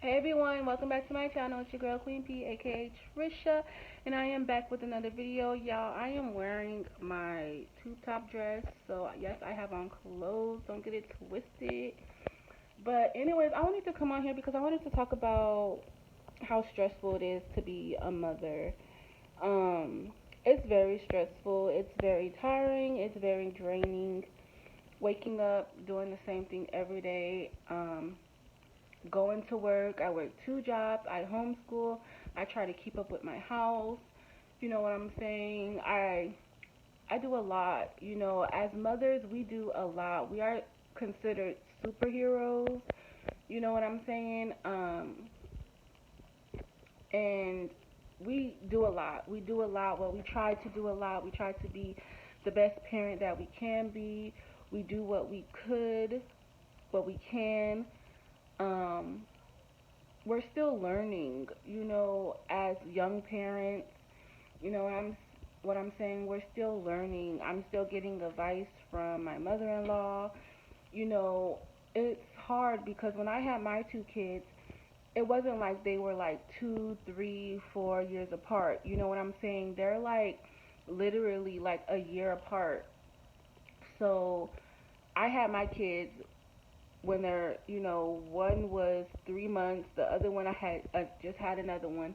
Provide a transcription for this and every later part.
Hey everyone, welcome back to my channel. It's your girl Queen P, aka Trisha, and I am back with another video. Y'all, I am wearing my tube top dress, so yes, I have on clothes. Don't get it twisted. But anyways, I wanted to come on here because I wanted to talk about how stressful it is to be a mother. Um, it's very stressful. It's very tiring. It's very draining. Waking up, doing the same thing every day. Going to work. I work two jobs. I homeschool. I try to keep up with my house. You know what I'm saying? I do a lot. You know, as mothers, we do a lot. We are considered superheroes. You know what I'm saying? And we do a lot. We do a lot. Well, we try to do a lot. We try to be the best parent that we can be. We do what we could, what we can. Um, we're still learning, as young parents, what I'm saying, we're still learning. I'm still getting advice from my mother-in-law. You know, it's hard because when I had my two kids, it wasn't like they were like 2, 3, 4 years apart. You know what I'm saying? They're like literally like a year apart. So I had my kids when they're, one was 3 months, the other one I had just had another one.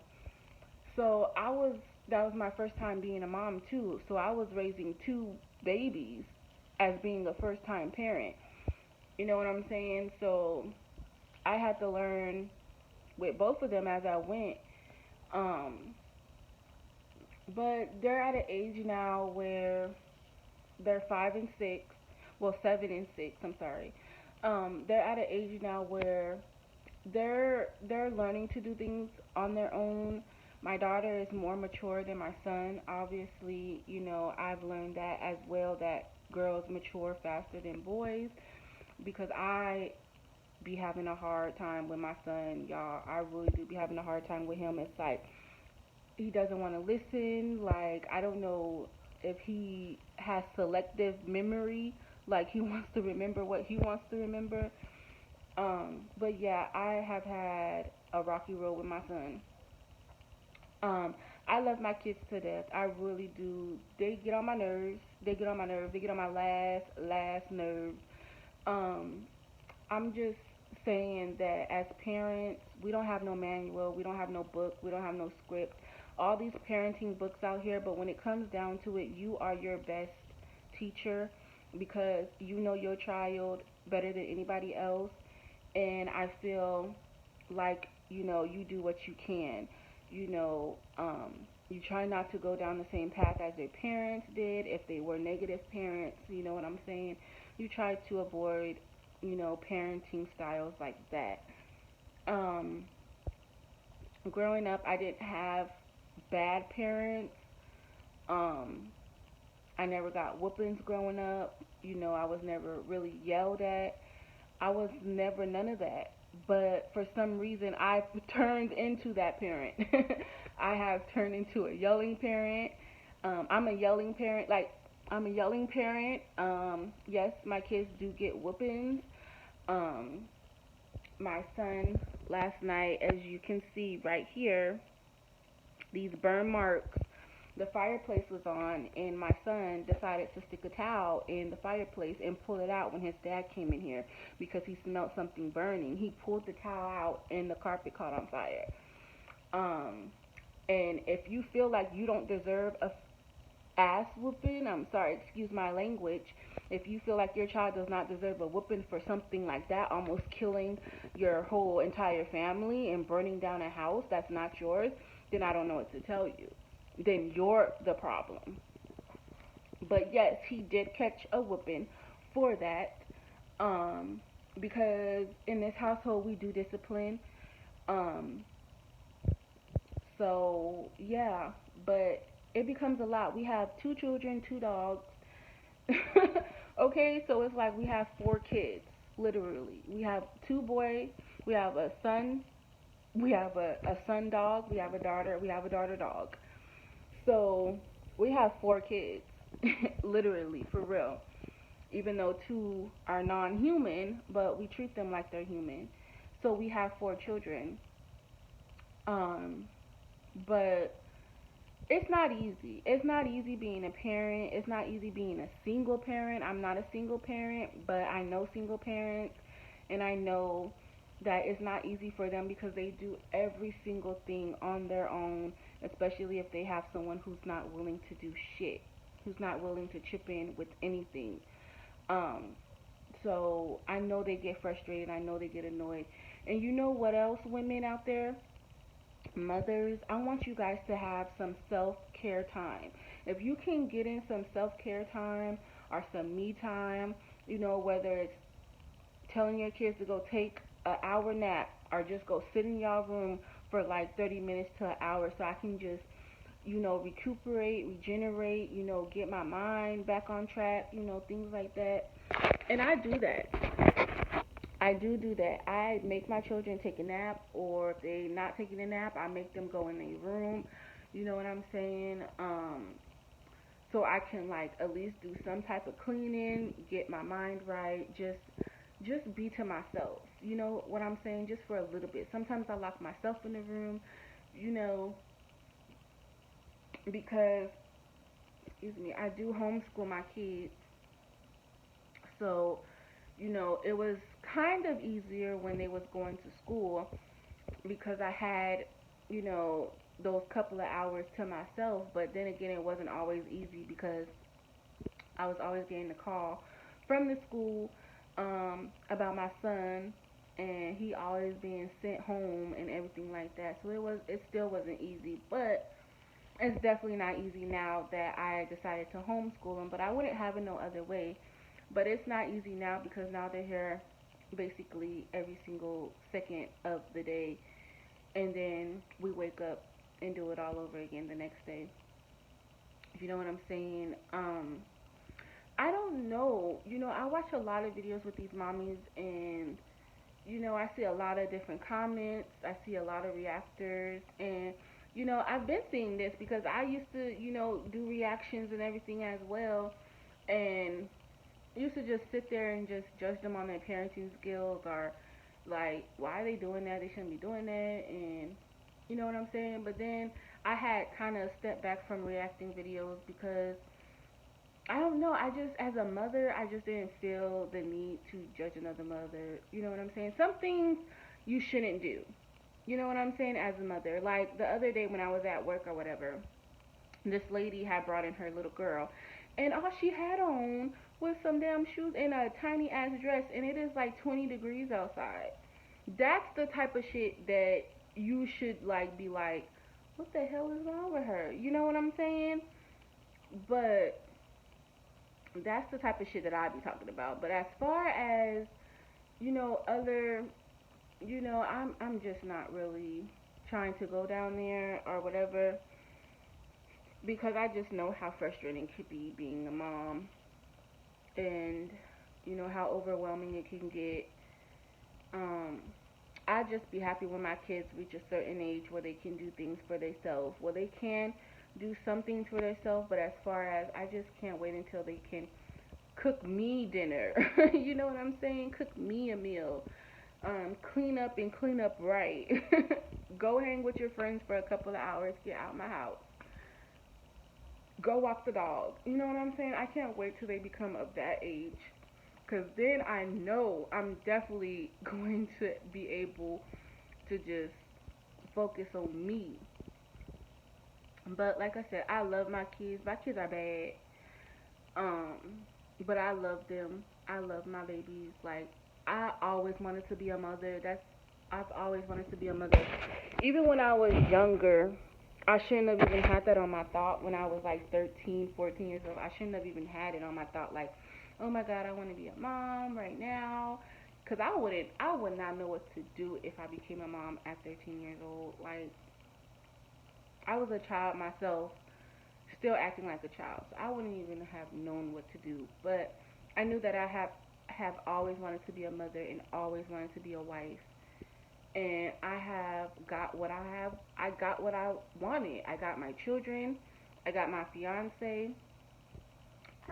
So that was my first time being a mom too. So I was raising two babies as being a first time parent. You know what I'm saying? So I had to learn with both of them as I went. Um, but they're at an age now where they're 5 and 6, well 7 and 6. I'm sorry. They're at an age now where they're learning to do things on their own. My daughter is more mature than my son. Obviously, I've learned that as well, that girls mature faster than boys, because I be having a hard time with my son, y'all. I really do be having a hard time with him. It's like he doesn't want to listen. Like, I don't know if he has selective memory, like he wants to remember what he wants to remember. But yeah, I have had a rocky road with my son. Um, I love my kids to death. I really do. They get on my nerves. They get on my nerves. They get on my last nerves. Um, I'm just saying that as parents, we don't have no manual, we don't have no book, we don't have no script. All these parenting books out here, but when it comes down to it, you are your best teacher because you know your child better than anybody else. And I feel like, you do what you can. You know, you try not to go down the same path as their parents did if they were negative parents, you know what I'm saying? You try to avoid, parenting styles like that. Um, Growing up, I didn't have bad parents. Um, I never got whoopings growing up. I was never really yelled at. I was never none of that. But for some reason, I've turned into that parent. I have turned into a yelling parent. I'm a yelling parent. Like, I'm a yelling parent. Yes, my kids do get whoopings. Um, my son last night, as you can see right here, these burn marks. The fireplace was on, and my son decided to stick a towel in the fireplace and pull it out when his dad came in here because he smelled something burning. He pulled the towel out, and the carpet caught on fire. Um, and if you feel like you don't deserve a ass whooping, I'm sorry, excuse my language. If you feel like your child does not deserve a whooping for something like that, almost killing your whole entire family and burning down a house that's not yours, then I don't know what to tell you. Then you're the problem. But yes, he did catch a whooping for that. Um, because in this household we do discipline. Um, so yeah, but it becomes a lot. We have two children, two dogs. Okay, so it's like we have four kids, literally. We have two boys, we have a son, we have a son dog, we have a daughter, we have a daughter dog. So we have four kids, literally, for real. Even though two are non human, but we treat them like they're human. So we have 4 children. Um, but it's not easy. It's not easy being a parent. It's not easy being a single parent. I'm not a single parent, but I know single parents, and I know that it's not easy for them because they do every single thing on their own, especially if they have someone who's not willing to do shit, who's not willing to chip in with anything. Um, so I know they get frustrated. I know they get annoyed. And you know what else, women out there? Mothers, I want you guys to have some self care time. If you can get in some self care time or some me time, whether it's telling your kids to go take an hour nap or just go sit in y'all room for like 30 minutes to an hour so I can just, recuperate, regenerate, get my mind back on track, things like that. And I do that. I do that. I make my children take a nap, or if they're not taking a nap, I make them go in their room. You know what I'm saying? So I can like at least do some type of cleaning, get my mind right, just be to myself. You know what I'm saying? Just for a little bit. Sometimes I lock myself in the room, you know, because excuse me, I do homeschool my kids. So, it was kind of easier when they was going to school because I had, you know, those couple of hours to myself. But then again, it wasn't always easy because I was always getting a call from the school about my son, and he always being sent home and everything like that. So it still wasn't easy, but it's definitely not easy now that I decided to homeschool him. But I wouldn't have it no other way. But it's not easy now because now they're here basically every single second of the day, and then we wake up and do it all over again the next day. If you know what I'm saying? I don't know. I watch a lot of videos with these mommies, and I see a lot of different comments. I see a lot of reactors, and I've been seeing this because I used to, do reactions and everything as well, and used to just sit there and just judge them on their parenting skills, or like, why are they doing that? They shouldn't be doing that, and you know what I'm saying? But then I had kind of stepped back from reacting videos because I don't know. I just, as a mother, I just didn't feel the need to judge another mother. You know what I'm saying? Some things you shouldn't do. You know what I'm saying? As a mother, like the other day when I was at work or whatever, this lady had brought in her little girl, and all she had on was some damn shoes and a tiny ass dress, and it is like 20 degrees outside. That's the type of shit that you should like be like, what the hell is wrong with her? You know what I'm saying? But that's the type of shit that I be talking about. But as far as other, I'm just not really trying to go down there or whatever because I just know how frustrating it could be being a mom, and how overwhelming it can get. Um, I just be happy when my kids reach a certain age where they can do things for themselves. Well, they can do some things for themselves, but as far as I just can't wait until they can cook me dinner. You know what I'm saying? Cook me a meal. Clean up and clean up right. Go hang with your friends for a couple of hours. Get out my house. Go walk the dog. You know what I'm saying? I can't wait till they become of that age. Because then I know I'm definitely going to be able to just focus on me. But like I said, I love my kids. My kids are bad. Um, but I love them. I love my babies. Like, I always wanted to be a mother. I've always wanted to be a mother. Even when I was younger, I shouldn't have even had that on my thought when I was like 13, 14 years old. I shouldn't have even had it on my thought like, oh my God, I want to be a mom right now. Cause I would not know what to do if I became a mom at 13 years old. Like, I was a child myself, still acting like a child. So I wouldn't even have known what to do. But I knew that I have always wanted to be a mother and always wanted to be a wife. And I have got what I have. I got what I wanted. I got my children. I got my fiance,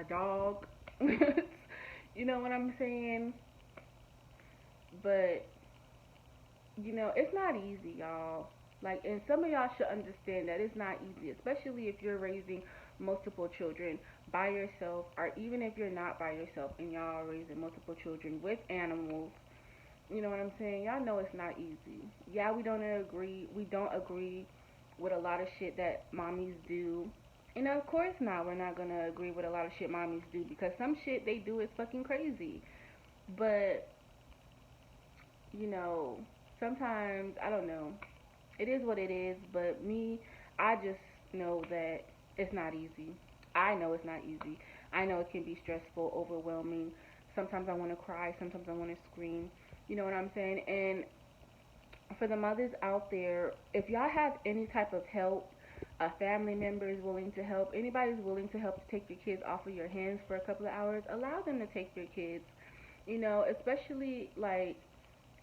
a dog. You know what I'm saying? But it's not easy, y'all. Like, and some of y'all should understand that it's not easy, especially if you're raising multiple children by yourself, or even if you're not by yourself and y'all are raising multiple children with animals. You know what I'm saying? Y'all know it's not easy. Yeah, we don't agree. We don't agree with a lot of shit that mommies do. And of course not, we're not gonna agree with a lot of shit mommies do because some shit they do is fucking crazy. But, you know, sometimes I don't know. It is what it is, but me, I just know that it's not easy. I know it's not easy. I know it can be stressful, overwhelming. Sometimes I want to cry, sometimes I want to scream. You know what I'm saying? And for the mothers out there, if y'all have any type of help, a family member is willing to help, anybody's willing to help to take your kids off of your hands for a couple of hours, allow them to take your kids. Especially like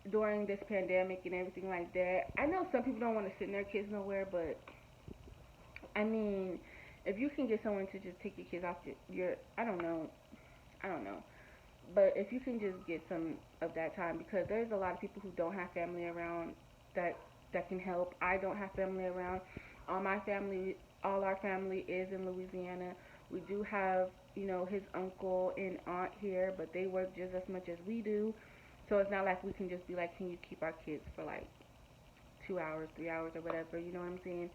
during this pandemic and everything like that. I know some people don't want to send their kids nowhere, but I mean, if you can get someone to just take your kids off your I don't know, but if you can just get some of that time, because there's a lot of people who don't have family around that that can help. I don't have family around. All my family, all our family is in Louisiana. We do have, his uncle and aunt here, but they work just as much as we do. So it's not like we can just be like, can you keep our kids for like 2 hours, 3 hours, or whatever. You know what I'm saying?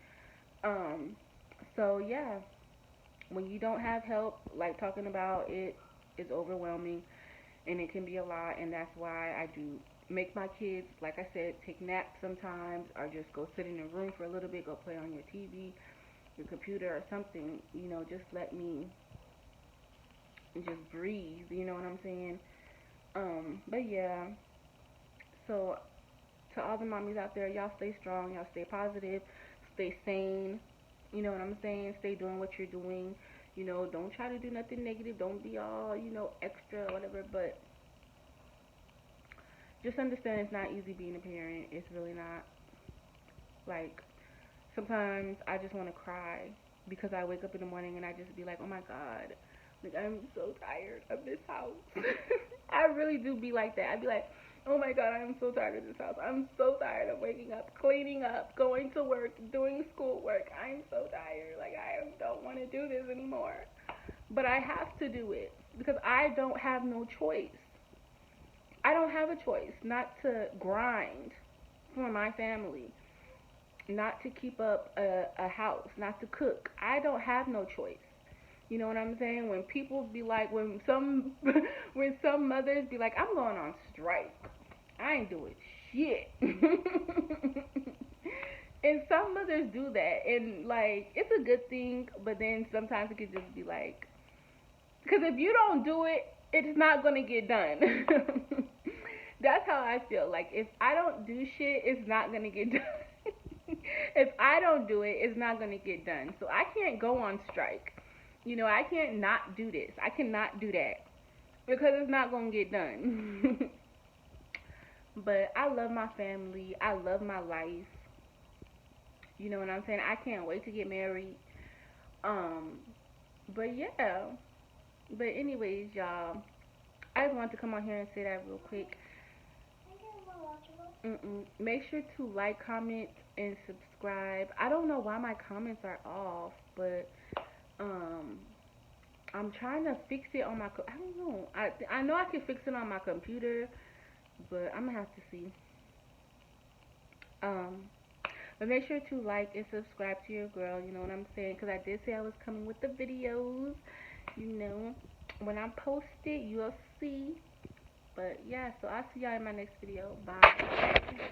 Um, so yeah, when you don't have help, like talking about it is overwhelming and it can be a lot, and that's why I do make my kids, like I said, take naps sometimes, or just go sit in a room for a little bit, go play on your TV, your computer, or something. Just let me just breathe. You know what I'm saying? But yeah. So to all the mommies out there, y'all stay strong, y'all stay positive, stay sane. You know what I'm saying? Stay doing what you're doing. Don't try to do nothing negative. Don't be all, extra or whatever. But just understand it's not easy being a parent. It's really not. Like, sometimes I just want to cry because I wake up in the morning and I just be like, oh my God, like I'm so tired of this house. I really do be like that. I be like, oh my God, I'm so tired of this house. I'm so tired of waking up, cleaning up, going to work, doing schoolwork. I'm so tired. Like, I don't want to do this anymore. But I have to do it because I don't have no choice. I don't have a choice not to grind for my family, not to keep up a house, not to cook. I don't have no choice. You know what I'm saying? When people be like, when some when some mothers be like, I'm going on strike. I ain't doing shit. And some mothers do that, and like it's a good thing, but then sometimes it could just be like, because if you don't do it, it's not gonna get done. That's how I feel. Like if I don't do shit, it's not gonna get done. If I don't do it, it's not gonna get done. So I can't go on strike. I can't not do this. I cannot do that because it's not gonna get done. But I love my family. I love my life. You know what I'm saying? I can't wait to get married. Um, but yeah. But anyways, y'all, I just wanted to come on here and say that real quick. Make sure to like, comment, and subscribe. I don't know why my comments are off, but um, I'm trying to fix it on my. I don't know. I know I can fix it on my computer, but I'm gonna have to see. Um, but make sure to like and subscribe to your girl. You know what I'm saying? Because I did say I was coming with the videos. You know, when I post it, you'll see. But yeah, so I'll see y'all in my next video. Bye.